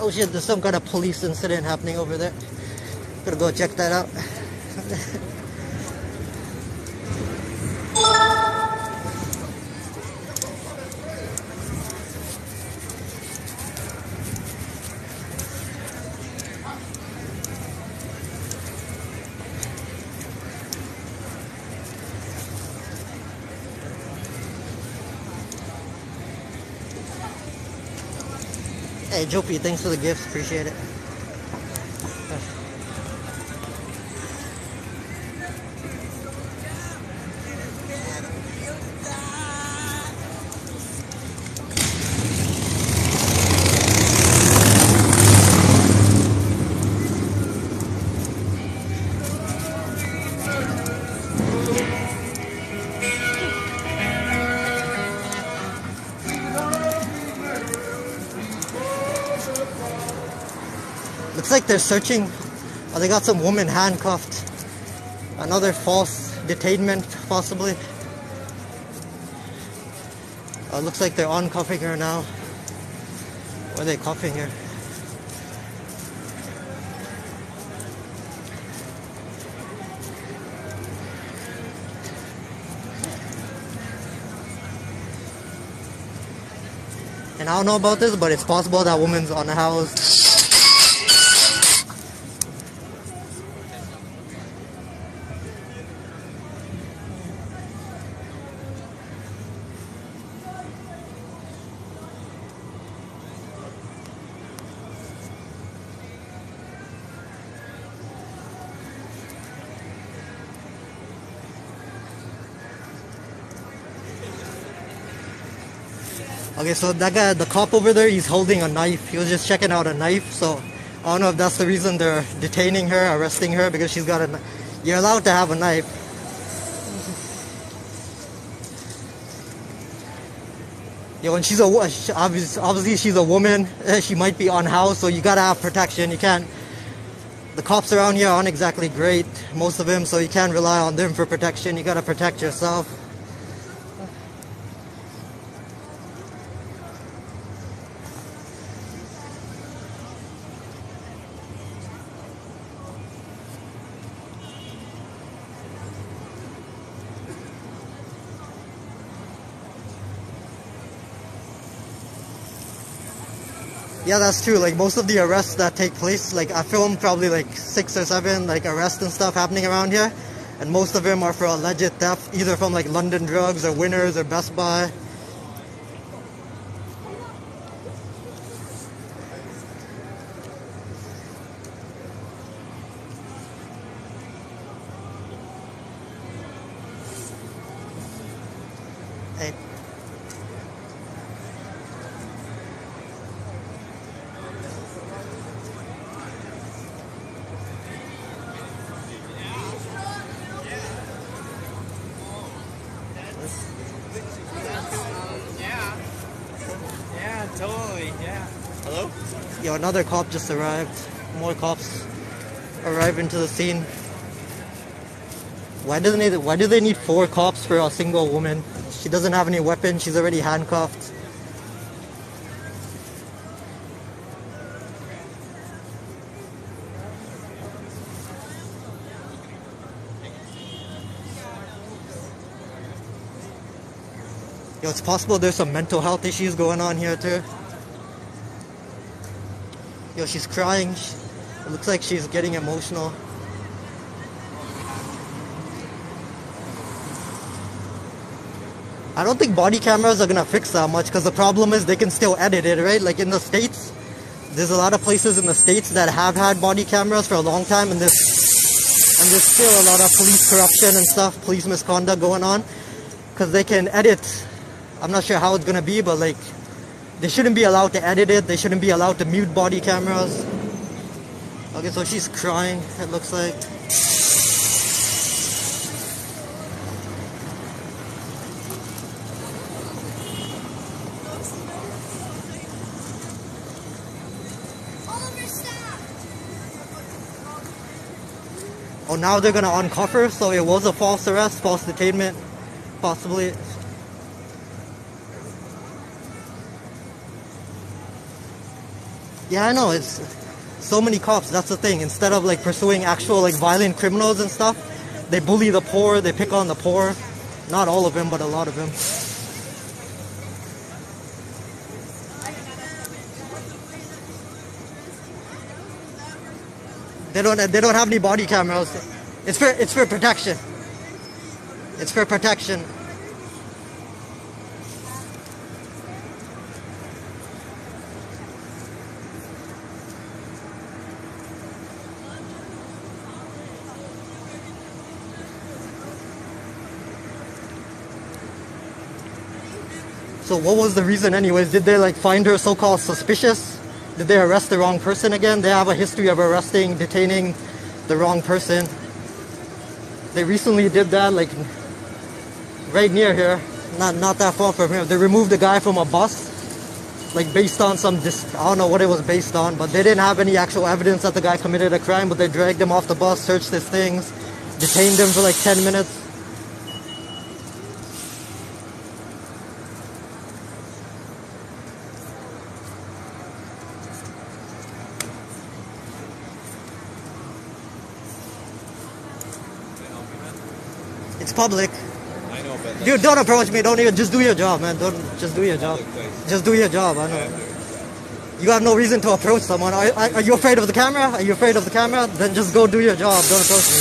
Oh shit, there's some kind of police incident happening over there. Gotta go check that out. Hey, Jopie, thanks for the gifts. Appreciate it. Looks like they're searching. Oh, they got some woman handcuffed. Another false detainment, possibly. Looks like they're uncuffing her now. Why are they cuffing her? And I don't know about this, but it's possible that woman's unhoused. Okay, so that guy, the cop over there, he's holding a knife. He was just checking out a knife, so I don't know if that's the reason they're detaining her, arresting her, because she's got a knife. You're allowed to have a knife. Yo, and she's obviously she's a woman. She might be unhoused, so you gotta have protection. You can't. The cops around here aren't exactly great, most of them, so you can't rely on them for protection. You gotta protect yourself. Yeah, that's true. Like most of the arrests that take place, like I filmed probably like 6 or 7 like arrests and stuff happening around here, and most of them are for alleged theft, either from like London Drugs or Winners or Best Buy. Hey. Totally, yeah. Hello? Yo, another cop just arrived. More cops arriving to the scene. Why do they need 4 cops for a single woman? She doesn't have any weapon, she's already handcuffed. Yo, it's possible there's some mental health issues going on here too. Yo, she's crying. It looks like she's getting emotional. I don't think body cameras are gonna fix that much, because the problem is they can still edit it, right? Like in the States, there's a lot of places in the States that have had body cameras for a long time, and there's still a lot of police corruption and stuff, police misconduct going on, because they can edit. I'm not sure how it's gonna be, but like they shouldn't be allowed to edit it. They shouldn't be allowed to mute body cameras. Okay, so she's crying, it looks like. Oh, now they're gonna uncuff her, so it was a false arrest, false detainment, possibly. Yeah, I know. It's so many cops. That's the thing. Instead of like pursuing actual like violent criminals and stuff, they bully the poor. They pick on the poor. Not all of them, but a lot of them. They don't have any body cameras. It's for protection. It's for protection. So what was the reason anyways? Did they like find her so-called suspicious? Did they arrest the wrong person again? They have a history of arresting, detaining the wrong person. They recently did that like right near here, not that far from here. They removed the guy from a bus, like based on some, I don't know what it was based on, but they didn't have any actual evidence that the guy committed a crime, but they dragged him off the bus, searched his things, detained him for like 10 minutes. It's public. I know, but Dude, don't approach me. Don't even. Just do your job, man. Don't. Just do your job. Just do your job. I know. You have no reason to approach someone. Are you afraid of the camera? Are you afraid of the camera? Then just go do your job. Don't approach me.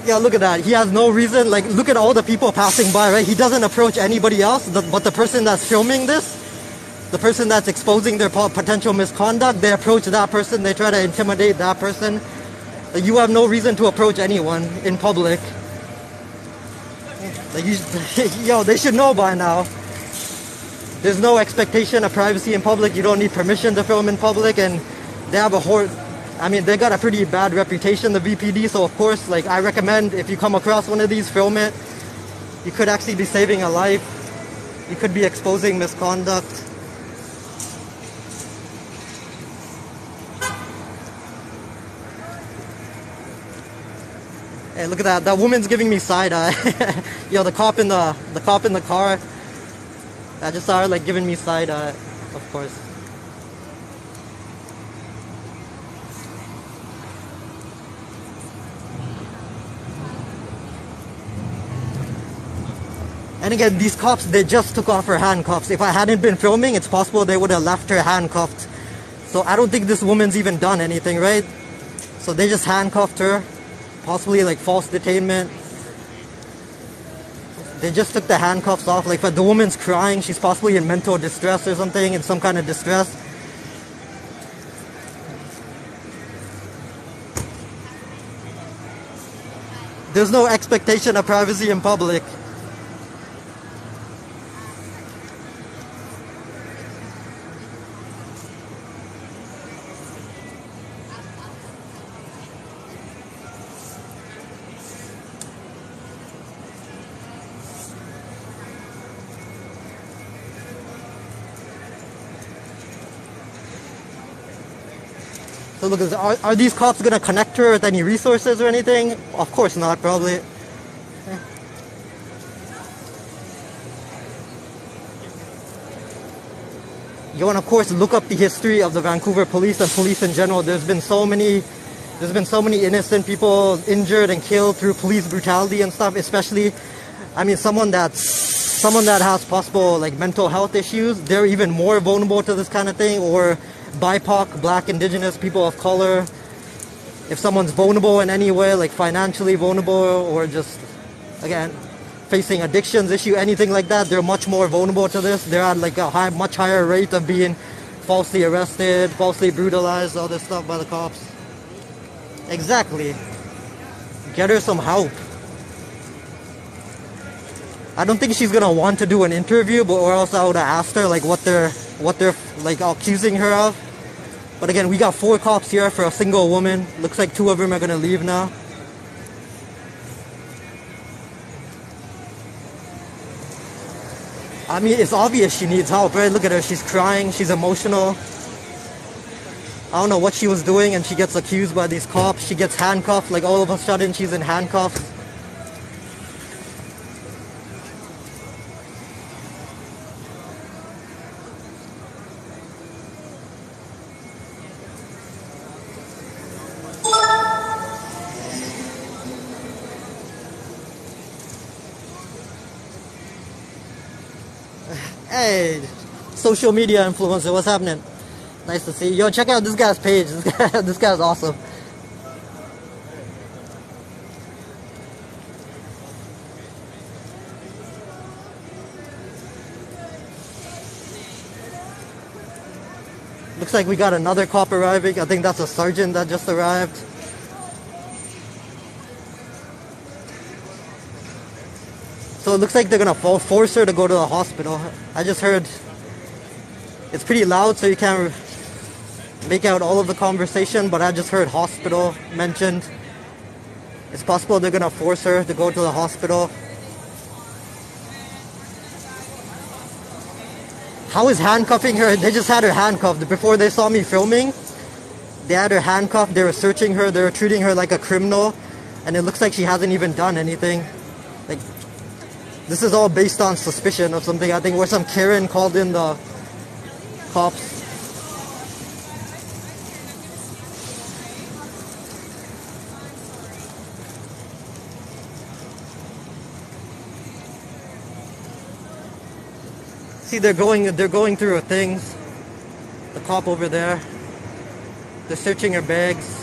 Yeah, look at that. He has no reason. Like, look at all the people passing by, right? He doesn't approach anybody else. But the person that's filming this, the person that's exposing their potential misconduct, they approach that person, they try to intimidate that person. Like, you have no reason to approach anyone in public. Like, yo, they should know by now. There's no expectation of privacy in public. You don't need permission to film in public, and they have they got a pretty bad reputation, the VPD, so of course, like, I recommend if you come across one of these, film it. You could actually be saving a life. You could be exposing misconduct. Hey, look at that. That woman's giving me side eye. Yo, the cop in the car. I just saw her like giving me side eye, of course. And again, these cops, they just took off her handcuffs. If I hadn't been filming, it's possible they would have left her handcuffed. So I don't think this woman's even done anything, right? So they just handcuffed her. Possibly like false detainment. They just took the handcuffs off. Like, but the woman's crying. She's possibly in mental distress or something, in some kind of distress. There's no expectation of privacy in public. So look, are these cops gonna connect her with any resources or anything? Of course not, probably. You want to, of course, look up the history of the Vancouver police and police in general. There's been so many innocent people injured and killed through police brutality and stuff. Especially, I mean, someone that has possible like mental health issues, they're even more vulnerable to this kind of thing. Or BIPOC, Black, Indigenous, people of color. If someone's vulnerable in any way, like financially vulnerable, or just, again, facing addictions issue, anything like that, they're much more vulnerable to this. They're at like a much higher rate of being falsely arrested, falsely brutalized, all this stuff by the cops. Exactly. Get her some help. I don't think she's gonna want to do an interview, but or else I would have asked her like what they're like accusing her of. But again, we got 4 cops here for a single woman. Looks like 2 of them are gonna leave now. I mean, it's obvious she needs help, right? Look at her, she's crying, she's emotional. I don't know what she was doing, and she gets accused by these cops. She gets handcuffed, like all of a sudden she's in handcuffs. Hey, social media influencer, what's happening? Nice to see you. Yo, check out this guy's page. This guy's awesome. Looks like we got another cop arriving. I think that's a sergeant that just arrived. So it looks like they're gonna force her to go to the hospital. I just heard it's pretty loud, so you can't make out all of the conversation, but I just heard hospital mentioned. It's possible they're gonna force her to go to the hospital. How is handcuffing her? They just had her handcuffed. Before they saw me filming, they had her handcuffed. They were searching her. They were treating her like a criminal. And it looks like she hasn't even done anything. Like, this is all based on suspicion of something. I think where some Karen called in the cops. See, they're going through her things. The cop over there. They're searching her bags.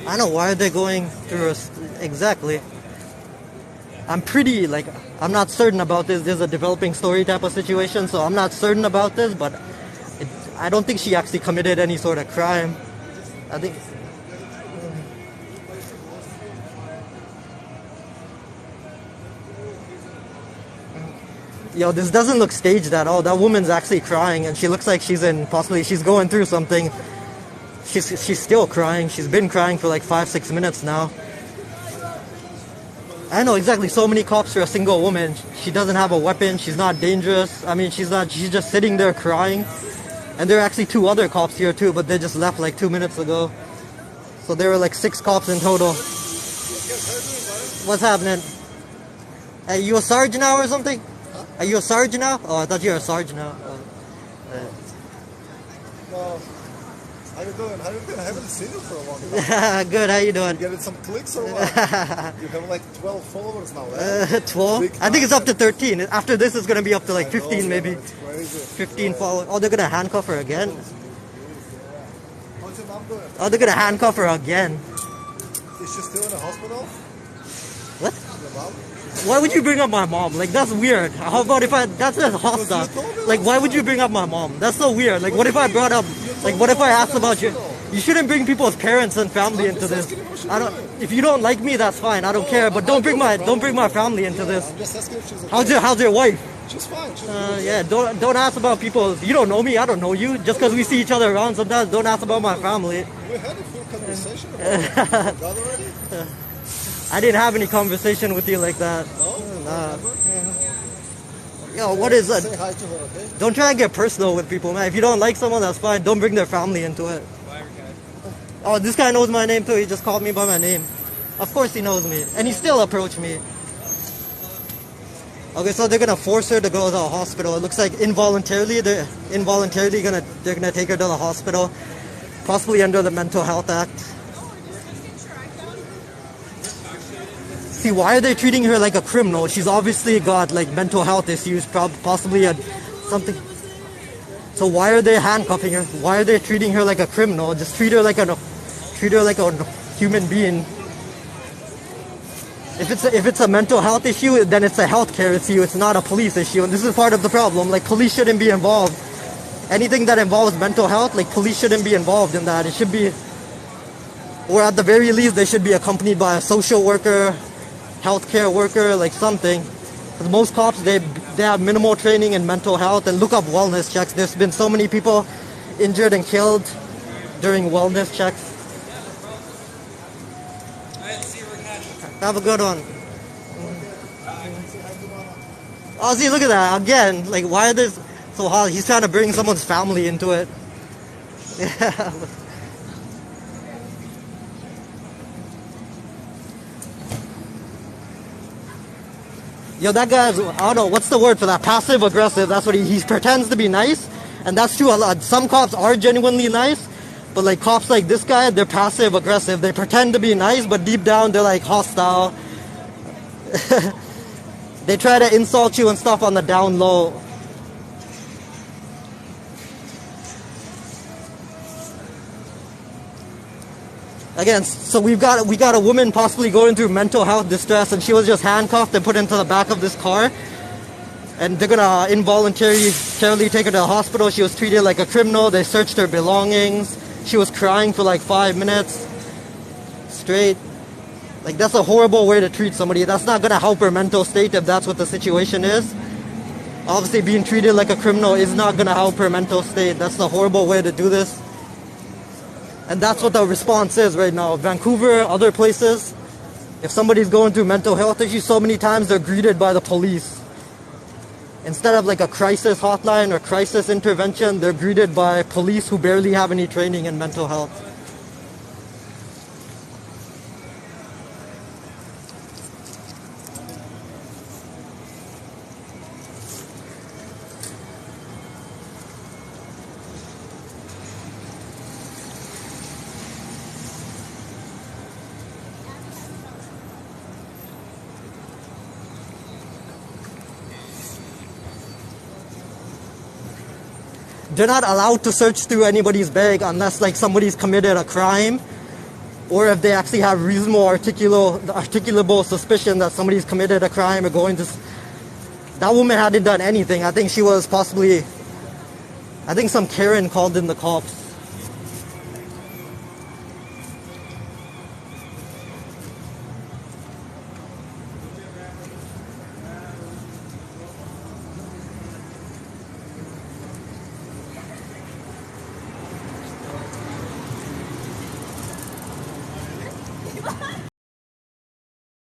I don't know why they're going through exactly. I'm not certain about this. There's a developing story type of situation, so I'm not certain about this, but I don't think she actually committed any sort of crime. I think. Yo, this doesn't look staged at all. That woman's actually crying, and she looks like she's going through something. She's still crying. She's been crying for like 5-6 minutes now. I know exactly. So many cops for a single woman. She doesn't have a weapon. She's not dangerous. I mean, she's just sitting there crying. And there are actually 2 other cops here too, but they just left like 2 minutes ago. So there were like 6 cops in total. What's happening? Are you a sergeant now or something? Are you a sergeant now? Oh, I thought you were a sergeant now. Well, how you doing? I haven't seen you for a long time. Good, how you doing? You getting some clicks or what? You have like 12 followers now, right? 12? I think it's up to 13. After this, it's going to be up to like 15 maybe. It's crazy. 15 followers. Oh, they're going to handcuff her again? How's your mom doing? Oh, they're going to handcuff her again. Is she still in the hospital? What? Your mom? Why would you bring up my mom? Like, that's weird. How about if that's just hostile. Like, why would you bring up my mom? That's so weird. Like, what if I brought up, like, what if I asked about you? You shouldn't bring people's parents and family into this. If you don't like me, that's fine. I don't care. But don't bring my family into this. I'm just asking if she's okay. How's your wife? She's fine. Yeah, don't ask about people. You don't know me, I don't know you. Just because we see each other around sometimes, don't ask about my family. We had a full conversation about that already. I didn't have any conversation with you like that. No? Yo, what is that? Say hi to her, okay? Don't try and get personal with people, man. If you don't like someone, that's fine. Don't bring their family into it. Oh, this guy knows my name too. He just called me by my name. Of course he knows me. And he still approached me. Okay, so they're gonna force her to go to the hospital. It looks like they're gonna take her to the hospital. Possibly under the Mental Health Act. See, why are they treating her like a criminal? She's obviously got like mental health issues, possibly something. So why are they handcuffing her? Why are they treating her like a criminal? Just treat her like a human being. If it's a mental health issue, then it's a healthcare issue. It's not a police issue, and this is part of the problem. Like, police shouldn't be involved. Anything that involves mental health, like, police shouldn't be involved in that. It should be, or at the very least, they should be accompanied by a social worker, healthcare worker, like something. 'Cause most cops, they have minimal training in mental health. And look up wellness checks. There's been so many people injured and killed during wellness checks. Have a good one. Oh, see, look at that. Again, like, why are this so hard? He's trying to bring someone's family into it. Yeah. Yo, that guy's, I don't know, what's the word for that? Passive aggressive. That's what he pretends to be nice. And that's true. A lot. Some cops are genuinely nice. But like cops like this guy, they're passive aggressive. They pretend to be nice, but deep down they're like hostile. They try to insult you and stuff on the down low. Again, so we got a woman possibly going through mental health distress, and she was just handcuffed and put into the back of this car. And they're gonna involuntarily take her to the hospital. She was treated like a criminal. They searched her belongings. She was crying for like 5 minutes straight. Like, that's a horrible way to treat somebody. That's not gonna help her mental state if that's what the situation is. Obviously, being treated like a criminal is not gonna help her mental state. That's a horrible way to do this. And that's what the response is right now. Vancouver, other places, if somebody's going through mental health issues, so many times they're greeted by the police. Instead of like a crisis hotline or crisis intervention, they're greeted by police who barely have any training in mental health. They're not allowed to search through anybody's bag unless like somebody's committed a crime, or if they actually have reasonable articulable suspicion that somebody's committed a crime or going to. That woman hadn't done anything. I think she was possibly. I think some Karen called in the cops.